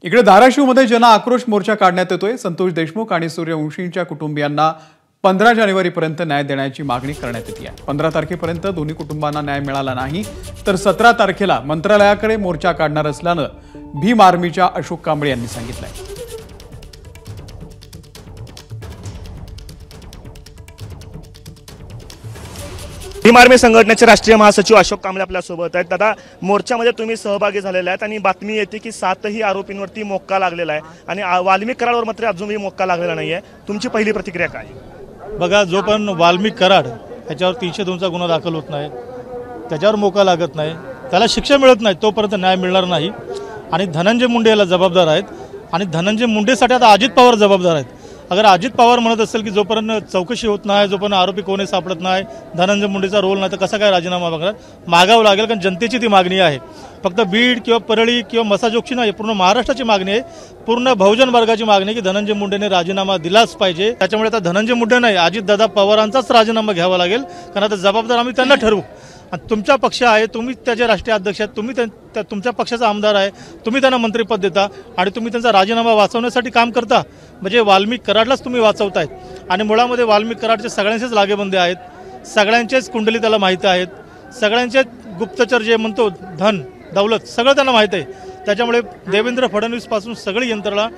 इकडे धाराशिवमध्ये जन आक्रोश मोर्चा काढण्यात येतोय। संतोष देशमुख आणि सूर्यवंशींच्या कुटुंबियांना 15 जानेवारीपर्यंत न्याय देण्याची मागणी करण्यात येते आहे। 15 तारखेपर्यंत दोन्ही कुटुंबांना न्याय मिळाला नाही तर 17 तारखेला मंत्रालयाकडे मोर्चा काढणार असल्यानं भीम आर्मीच्या अशोक कांबळे यांनी सांगितलंय। भीम आर्मी संघटनेचे राष्ट्रीय महासचिव अशोक कांबळे आपल्या सोबत आहेत। दादा, मोर्चामध्ये तुम्ही सहभागी झालेले आहेत आणि बातमी येते की 7ही आरोपींवरती मोक्का लागलेला आहे आणि वाल्मिक कराडवर मात्र अजूनही मोक्का लागलेला नाहीये। तुमची पहिली प्रतिक्रिया काय? बघा, जो पण वाल्मिक कराड याच्यावर 302चा गुन्हा दाखल होत नाही, त्याच्यावर मोक्का लागत नाही, त्याला शिक्षा मिळत नाही, तोपर्यंत न्याय मिळणार नाही। आणि धनंजय मुंडे याला जबाबदार आहेत आणि धनंजय मुंडेसाठी आता अजित पवार जबाबदार आहेत। अगर अजित पवार म्हणत असेल की जोपर्यंत चौकशी होत नाही, जोपर्यंत आरोपी कोणी सापडत नाही, धनंजय मुंडेचा रोल नाही, तर कसा काय राजीनामा मागावा लागेल? कारण जनतेची ती मागणी आहे। फक्त बीड किंवा परळी किंवा मसाजोगची नाही, पूर्ण महाराष्ट्राची मागणी आहे, पूर्ण बहुजन वर्गाची मागणी आहे की धनंजय मुंडेने राजीनामा दिलाच पाहिजे। त्याच्यामुळे आता धनंजय मुंडे नाही, अजितदादा पवारांचाच राजीनामा घ्यावा लागेल, कारण आता जबाबदार आम्ही त्यांना ठरवू। आणि तुमचा पक्ष आहे, तुम्ही त्याचे राष्ट्रीय अध्यक्ष आहेत, तुम्ही तुमच्या पक्षाचा आमदार आहे, तुम्ही त्यांना मंत्रिपद देता आणि तुम्ही त्यांचा राजीनामा वाचवण्यासाठी काम करता, म्हणजे वाल्मिक कराडलाच तुम्ही वाचवतायत। आणि मुळामध्ये वाल्मिक कराडचे सगळ्यांचेच लागेबंदे आहेत, सगळ्यांचेच कुंडली त्याला माहीत आहेत, सगळ्यांचे गुप्तचर जे म्हणतो धन दौलत सगळं त्यांना माहीत आहे। त्याच्यामुळे देवेंद्र फडणवीस पासून सगळी यंत्रणा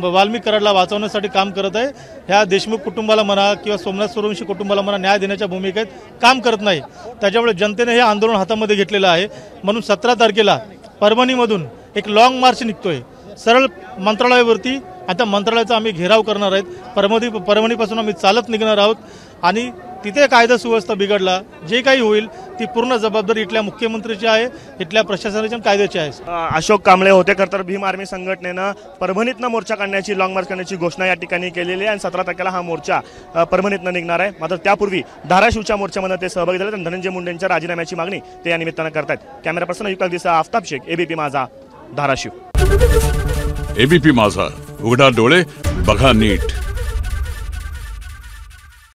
वाल्मिक कराडला वाचवण्यासाठी काम करत आहे। ह्या देशमुख कुटुंबाला म्हणा किंवा सोमनाथ सूर्यवंशी कुटुंबाला म्हणा न्याय देण्याच्या भूमिकेत काम करत नाही। त्याच्यामुळे जनतेने हे आंदोलन हातामध्ये घेतलेलं आहे। म्हणून 17 तारखेला परभणीमधून एक लॉंग मार्च निघतोय सरळ मंत्रालयावरती। आता मंत्रालयाचा आम्ही घेराव करणार आहेत। परभणीपासून आम्ही चालत निघणार आहोत आणि तिथे कायदा सुव्यवस्था बिघडला, जे काही होईल ती पूर्ण जबाबदारी इथल्या मुख्यमंत्र्याची आहे, इथल्या प्रशासनाची आणि कायद्याची आहे। अशोक कांबळे होते। तर भीम आर्मी संघटनेनं परभणीतनं मोर्चा काढण्याची, लॉंग मार्च करण्याची घोषणा या ठिकाणी केलेली आहे आणि 17 तारखेला हा मोर्चा परभणीतनं निघणार आहे। मात्र त्यापूर्वी धाराशिवच्या मोर्चामध्ये ते सहभागी झाले आणि धनंजय मुंडेंच्या राजीनाम्याची मागणी ते या निमित्तानं करतात। कॅमेरा पर्सन युगल दिसा, आफताब शेख, एबीपी माझा, धाराशिव। एबीपी माझा, उघडा डोळे बघा नीट।